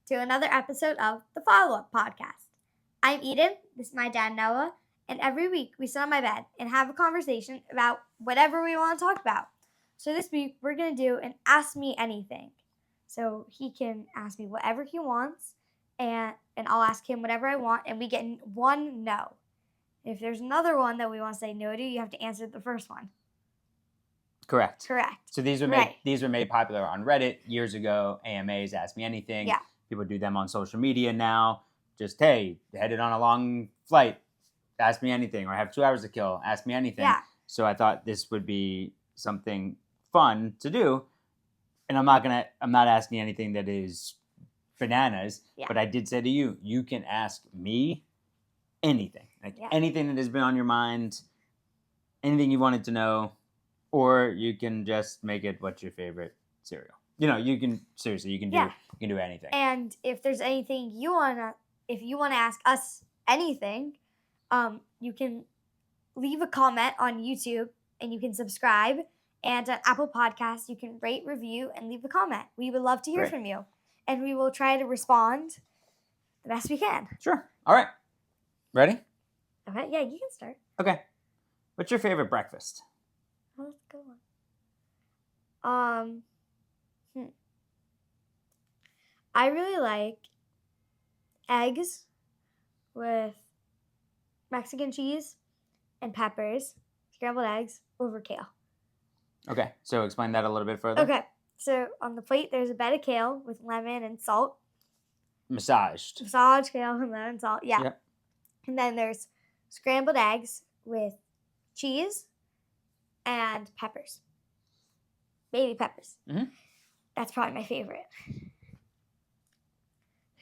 to another episode of the Follow Up Podcast. I'm Eden, this is my dad Noah, and every week we sit on my bed and have a conversation about whatever we want to talk about. So this week we're going to do an Ask Me Anything. So he can ask me whatever he wants, and I'll ask him whatever I want, and we get one no. If there's another one that we want to say no to, you have to answer the first one. Correct. So these were made popular on Reddit years ago. AMAs, Ask Me Anything. Yeah. People do them on social media now. Just, hey, headed on a long flight, ask me anything. Or I have 2 hours to kill, ask me anything. Yeah. So I thought this would be something fun to do. And I'm not asking anything that is bananas. Yeah. But I did say to you, you can ask me anything. Anything that has been on your mind, anything you wanted to know. Or you can just make it what's your favorite cereal. You can do anything. And if there's anything if you wanna ask us anything, you can leave a comment on YouTube and you can subscribe. And on Apple Podcasts, you can rate, review, and leave a comment. We would love to hear from you. And we will try to respond the best we can. Sure. All right. Ready? Okay, yeah, you can start. Okay. What's your favorite breakfast? Oh, that's a good one. I really like eggs with Mexican cheese and peppers, scrambled eggs over kale. Okay, so explain that a little bit further. Okay, so on the plate there's a bed of kale with lemon and salt. Massaged kale and lemon and salt, yeah. Yep. And then there's scrambled eggs with cheese and peppers. Baby peppers. Mm-hmm. That's probably my favorite.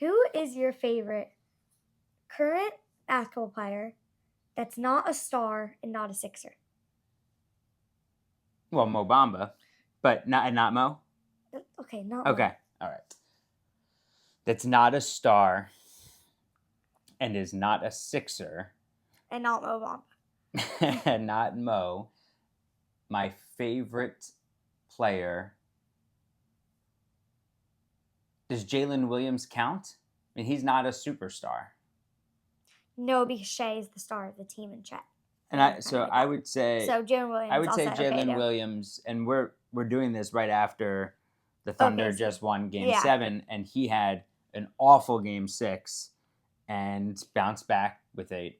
Who is your favorite current basketball player that's not a star and not a Sixer? Well, Mo Bamba, but not Mo? Okay, not Okay, Mo. All right. That's not a star and is not a Sixer. And not Mo Bamba. And not Mo. My favorite player. Does Jalen Williams count? I mean, he's not a superstar. No, because Shea is the star of the team in Chet. I would say. So Jalen Williams. I would say Jalen okay, Williams, and we're doing this right after the Thunder just won Game 7, and he had an awful Game 6, and bounced back with a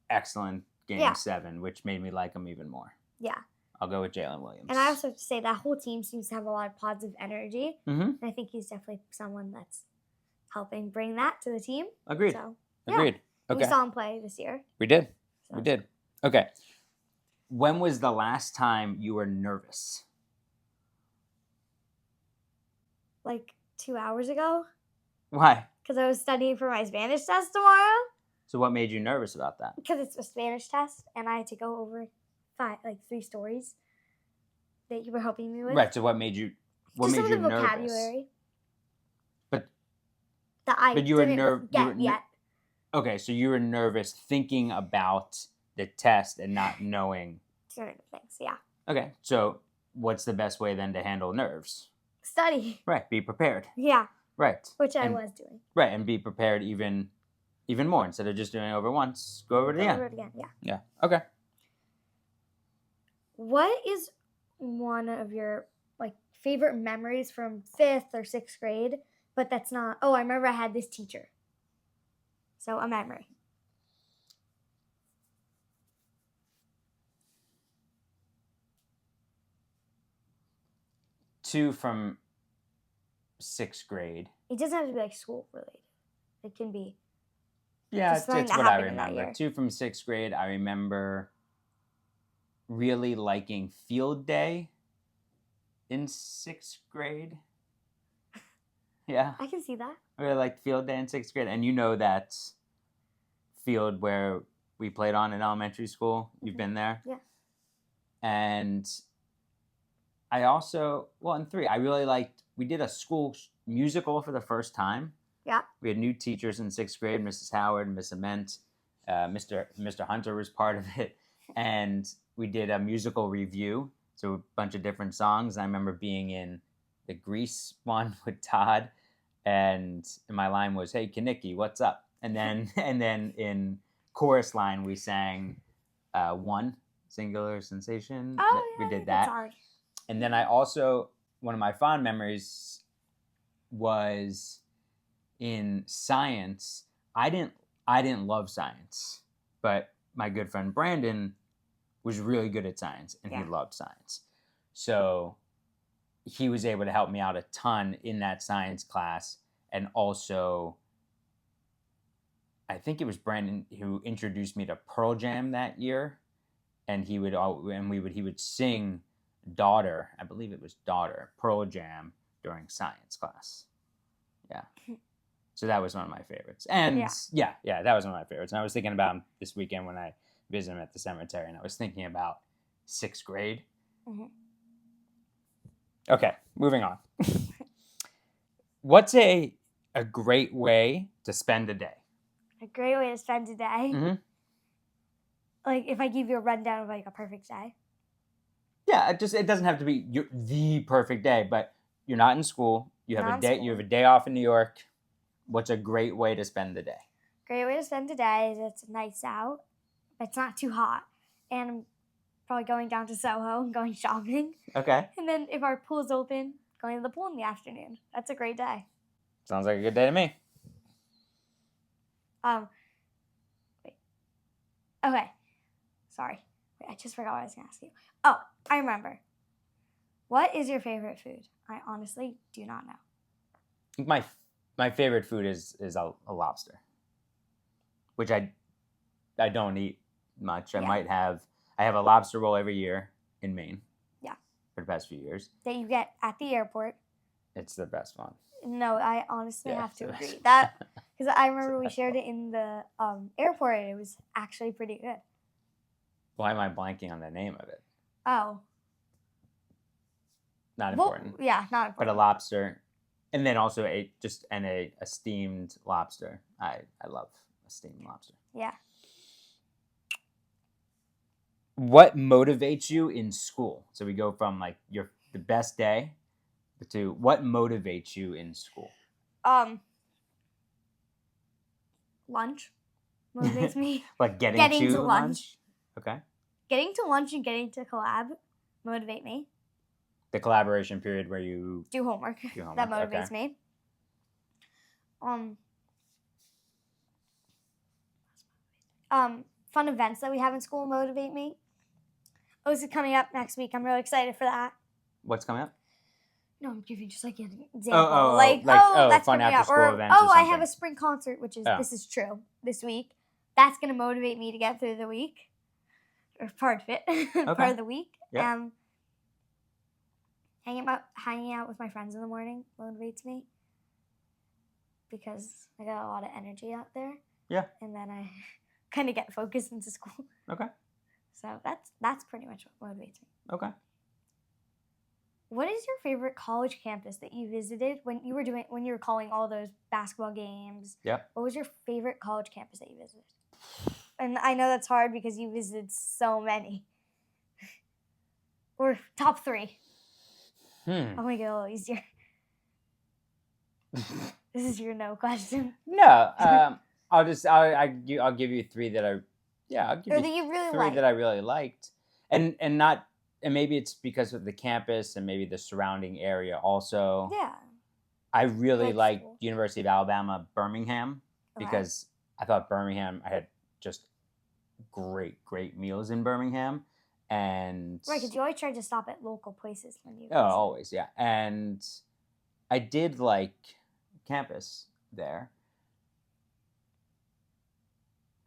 excellent Game 7, which made me like him even more. Yeah. I'll go with Jalen Williams. And I also have to say that whole team seems to have a lot of positive energy. Mm-hmm. And I think he's definitely someone that's helping bring that to the team. Agreed. So, Agreed. Okay. We saw him play this year. We did. So. We did. Okay. When was the last time you were nervous? Like 2 hours ago. Why? Because I was studying for my Spanish test tomorrow. So what made you nervous about that? Because it's a Spanish test, and I had to go over 3 stories that you were helping me with. Right. So what made you? What Just made some you of the nervous? vocabulary. But you were nervous yet. Okay, so you were nervous thinking about the test and not knowing Certain things, yeah. Okay, so what's the best way then to handle nerves? Study. Right. Be prepared. Yeah. Right. Which I was doing. Right, and be prepared even more. Instead of just doing it over once, go over it again. Go over it again, yeah. Yeah. Okay. What is one of your favorite memories from 5th or 6th grade? But that's not. Oh, I remember I had this teacher. So a memory. Two from 6th grade. It doesn't have to be school related. It can be. Yeah, just it's something what that I happened in that remember. year. 2 from 6th grade. I remember really liking field day in 6th grade. Yeah. I can see that. I really liked field day in 6th grade. And you know that field where we played on in elementary school. You've been there? Yeah. And I also, in 3, I really liked, we did a school musical for the first time. Yeah. We had new teachers in 6th grade, Mrs. Howard, Miss Ament, Mr. Hunter was part of it. And we did a musical review. So a bunch of different songs. I remember being in the Grease one with Todd and my line was, "Hey, Kaniki, what's up?" And then in chorus line we sang "One Singular Sensation." Oh, we yeah, did that that. song. And then I also, one of my fond memories was in science. I didn't love science, but my good friend Brandon was really good at science, and he Yeah. loved science. So he was able to help me out a ton in that science class. And also, I think it was Brandon who introduced me to Pearl Jam that year, and he would sing Daughter, I believe it was Daughter, Pearl Jam during science class. Yeah. So that was one of my favorites. And yeah, that was one of my favorites. And I was thinking about him this weekend when I visited him at the cemetery, and I was thinking about 6th grade. Mm-hmm. Okay, moving on. What's a great way to spend a day? A great way to spend a day. Mm-hmm. Like if I give you a rundown of like a perfect day. Yeah, it doesn't have to be the perfect day, but you're not in school. You have Not a in day. school. You have a day off in New York. What's a great way to spend the day? Great way to spend a day is it's nice out. It's not too hot, and I'm probably going down to Soho and going shopping. Okay. And then if our pool's open, going to the pool in the afternoon. That's a great day. Sounds like a good day to me. Wait. Okay. Sorry. Wait, I just forgot what I was going to ask you. Oh, I remember. What is your favorite food? I honestly do not know. I think my favorite food is a lobster, which I don't eat much. Yeah. I have a lobster roll every year in Maine. Yeah. For the past few years. That you get at the airport. It's the best one. No, I honestly Yeah, have to it's the agree. best. That because I remember the we best shared one. it in the airport and it was actually pretty good. Why am I blanking on the name of it? Oh. Not important. Well, yeah, not But important. a lobster, and then also a steamed lobster. I love a steamed lobster. Yeah. What motivates you in school? So we go from like the best day to what motivates you in school. Lunch motivates me. Like getting to lunch. Okay. Getting to lunch and getting to collab motivate me. The collaboration period where you Do homework. That motivates me. Fun events that we have in school motivate me. Oh, this is coming up next week. I'm really excited for that. What's coming up? No, I'm giving just like an example. That's fun coming after up. school events. Oh, or I something. have a spring concert, which is this is true this week. That's gonna motivate me to get through the week, or part of it, part of the week. Yeah. Hanging out with my friends in the morning motivates me because I got a lot of energy out there. Yeah. And then I kind of get focused into school. Okay. So that's pretty much what motivates me. Okay. What is your favorite college campus that you visited when you were calling all those basketball games? Yeah. What was your favorite college campus that you visited? And I know that's hard because you visited so many. Or top 3. I'll make it a little easier. This is your no question. No, I'll give you 3 that I'll give Or you that you really 3 liked. that I really liked, and maybe it's because of the campus and maybe the surrounding area also. Yeah. I really liked School. University of Alabama, Birmingham, because I thought Birmingham, I had just great meals in Birmingham. And right, because you always try to stop at local places when you visit. always, yeah. And I did like campus there.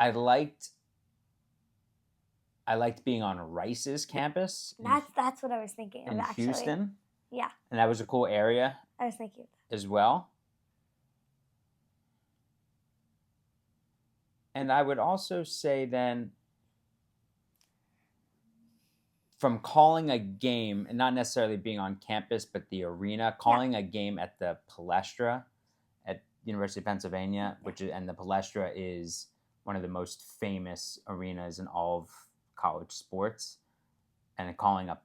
I liked being on Rice's campus. That's what I was thinking of, in actually. Houston. Yeah. And that was a cool area. I was thinking as well. And I would also say then, from calling a game, and not necessarily being on campus, but the arena, calling a game at the Palestra at University of Pennsylvania, and the Palestra is one of the most famous arenas in all of college sports, and calling a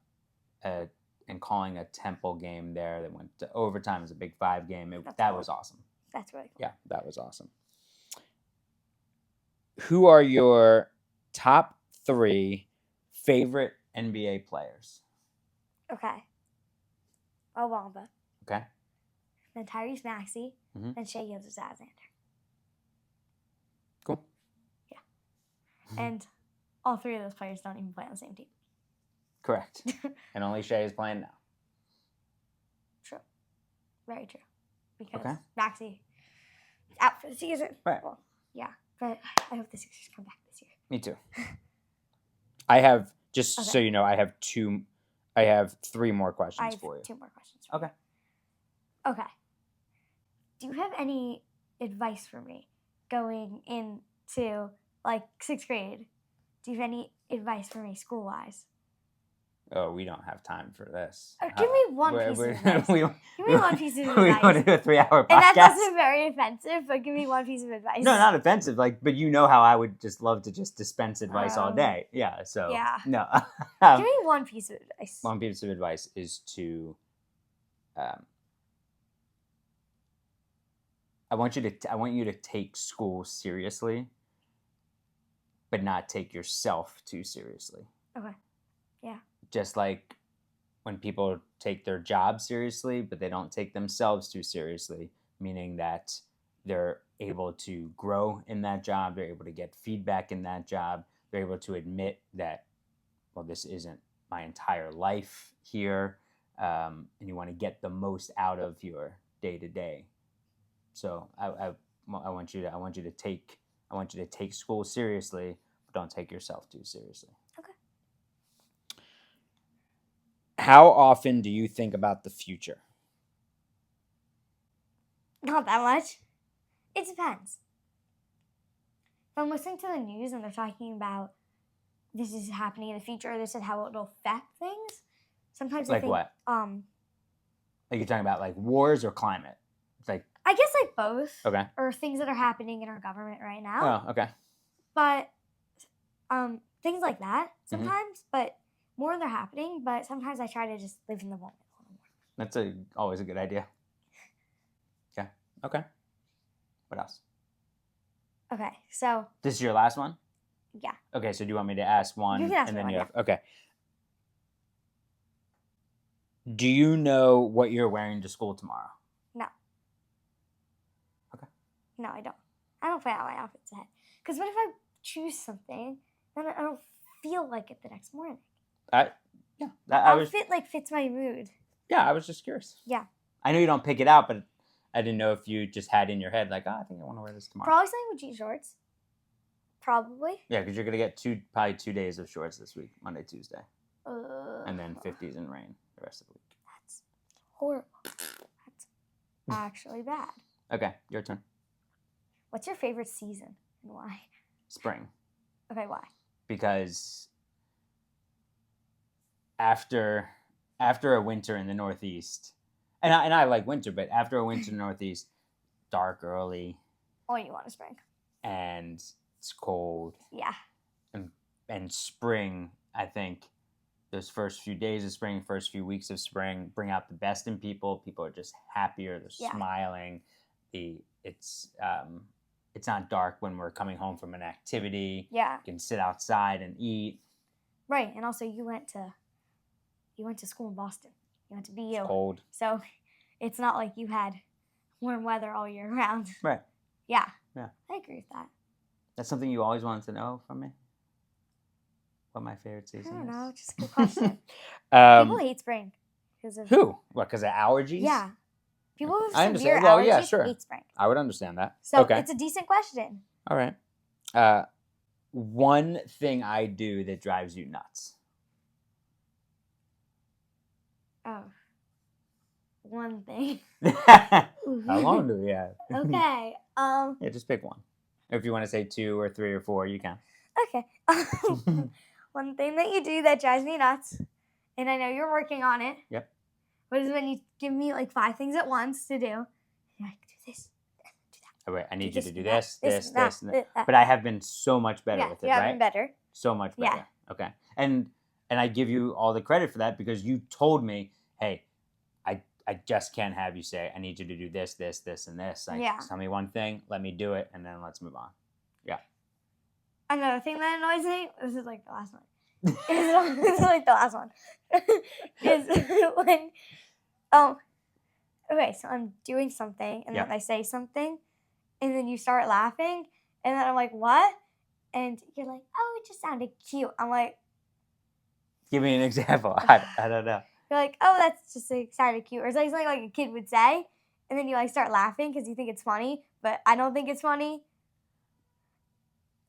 Temple game there that went to overtime as a Big 5 game. That was awesome. That's really cool. Yeah, that was awesome. Who are your top 3 favorite NBA players? Okay. Obama. Okay. Then Tyrese Maxey. Mhm. Then Shai Gilgeous-Alexander. Cool. Yeah. And all 3 of those players don't even play on the same team. Correct. And only Shai is playing now. True. Very true. Because Okay. Maxey is out for the season. Right. Well, yeah. But I hope the Sixers come back this year. Me too. I have, just Okay. so you know, I have 3 more questions I have for you. 2 more questions for Okay. you. Okay. Do you have any advice for me going into, like, 6th grade? Do you have any advice for me school-wise? Oh, we don't have time for this. Give me one piece of advice. Give me one piece of advice. We want to do a 3-hour podcast. And that's also very offensive, but give me one piece of advice. No, not offensive. Like, but you know how I would just love to just dispense advice all day. Yeah. So. Yeah. No. Give me one piece of advice. One piece of advice is to. I want you to take school seriously, but not take yourself too seriously. Okay. Yeah. Just like when people take their job seriously, but they don't take themselves too seriously, meaning that they're able to grow in that job, they're able to get feedback in that job, they're able to admit that, well, this isn't my entire life here, and you want to get the most out of your day to day. So I want you to take school seriously, but don't take yourself too seriously. Okay. How often do you think about the future? Not that much. It depends. If I'm listening to the news and they're talking about this is happening in the future, this is how it'll affect things, sometimes Like I think... what? Like you're talking about like wars or climate? Like I guess like both. Okay. Or things that are happening in our government right now. Oh, okay. But things like that sometimes, but more when they're happening, but sometimes I try to just live in the moment a little more. That's always a good idea. Yeah. Okay. What else? Okay, so... This is your last one? Yeah. Okay, so do you want me to ask one? You can ask and me then one, you have, okay. Do you know what you're wearing to school tomorrow? No. Okay. No, I don't. I don't plan out my outfits ahead. Because what if I choose something, then I don't feel like it the next morning? Outfit fits my mood. Yeah, I was just curious. Yeah. I know you don't pick it out, but I didn't know if you just had in your head, like, oh, I think I want to wear this tomorrow. Probably something with jean shorts. Probably. Yeah, because you're going to get probably 2 days of shorts this week, Monday, Tuesday. And then 50s and rain the rest of the week. That's horrible. That's actually bad. Okay, your turn. What's your favorite season and why? Spring. Okay, why? Because after a winter in the Northeast, and I like winter, but after a winter in the Northeast, dark early. Oh, you want a spring. And it's cold. Yeah. And spring, I think, those first few days of spring, first few weeks of spring, bring out the best in people. People are just happier. They're smiling. It's not dark when we're coming home from an activity. Yeah. You can sit outside and eat. Right, and also you went to school in Boston. You went to BU. It's cold. So it's not like you had warm weather all year round. Right. Yeah. Yeah. I agree with that. That's something you always wanted to know from me? What my favorite season is? I don't know, just a good question. People hate spring. Who? What, because of allergies? Yeah. People with I severe understand. Well, yeah, allergies sure. hate spring. I would understand that. So okay. It's a decent question. All right. One thing I do that drives you nuts. Oh. One thing. How long do we have? Okay. Yeah, just pick one. If you want to say 2 or 3 or 4, you can. Okay. One thing that you do that drives me nuts, and I know you're working on it. Yep. But is when you give me like 5 things at once to do. You're like, do this, do that. Oh, wait, I need you to do that, this. that. But I have been so much better with it, yeah, right? been better. So much better. Yeah. Okay. And I give you all the credit for that because you told me, hey, I just can't have you say, I need you to do this, this, this, and this. Like, Yeah. tell me one thing, let me do it, and then let's move on. Another thing that annoys me, this is like the last one. This is like the last one. Is when, okay, so I'm doing something and then I say something and then you start laughing and then I'm like, what? And you're like, oh, it just sounded cute. I'm like, Give me an example. I don't know. you're like, oh, that's just like, sounded cute. Or it's like something like a kid would say. And then you like start laughing because you think it's funny, but I don't think it's funny.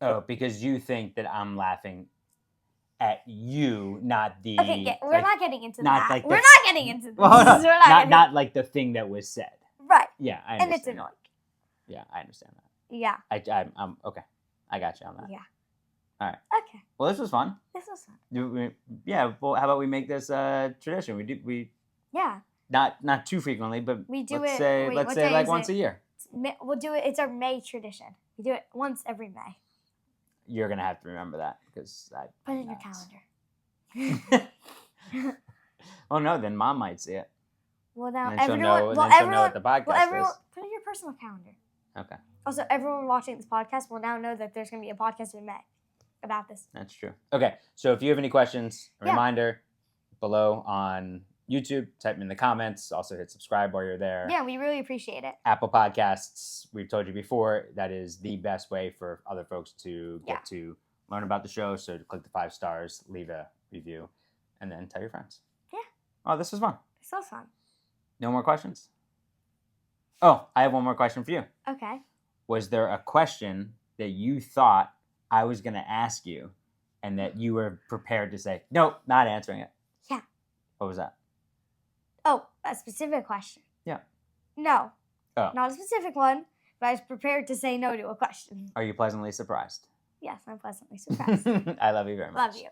Oh, because you think that I'm laughing at you, not the. Okay, yeah, we're not getting into not that. like We're the- not getting into this. Well, no, We're not not like the thing that was said. right. Yeah, I understand. And it's that. annoying. Yeah, I understand that. Yeah. I'm okay. I got you on that. Yeah. All right. Okay. Well, this was fun. This was fun. Yeah. Well, how about we make this a tradition? We Yeah. not too frequently, but We do let's it. say Wait, let's what say day like is once it? a year. We'll do it. It's our May tradition. We do it once every May. You're gonna have to remember that because I Put it in your calendar. Oh no, then Mom might see it. Well, now And then she'll everyone. know. Well, Then she'll know everyone. what the podcast Well, everyone. is. Put it in your personal calendar. Okay, Also, everyone watching this podcast will now know that there's going to be a podcast in May about this. that's true. Okay, so if you have any questions, a Yeah. reminder below on YouTube, type them in the comments. Also hit subscribe while you're there. Yeah, we really appreciate it. Apple Podcasts, we've told you before, that is the best way for other folks to get to learn about the show. So click the 5 stars, leave a review, and then tell your friends. Yeah. Oh, this was fun. So fun. No more questions? Oh, I have one more question for you. Okay. Was there a question that you thought I was going to ask you and that you were prepared to say, nope, not answering it? Yeah. What was that? Oh, a specific question. Yeah. No. Oh. Not a specific one, but I was prepared to say no to a question. Are you pleasantly surprised? Yes, I'm pleasantly surprised. I love you very much. Love you.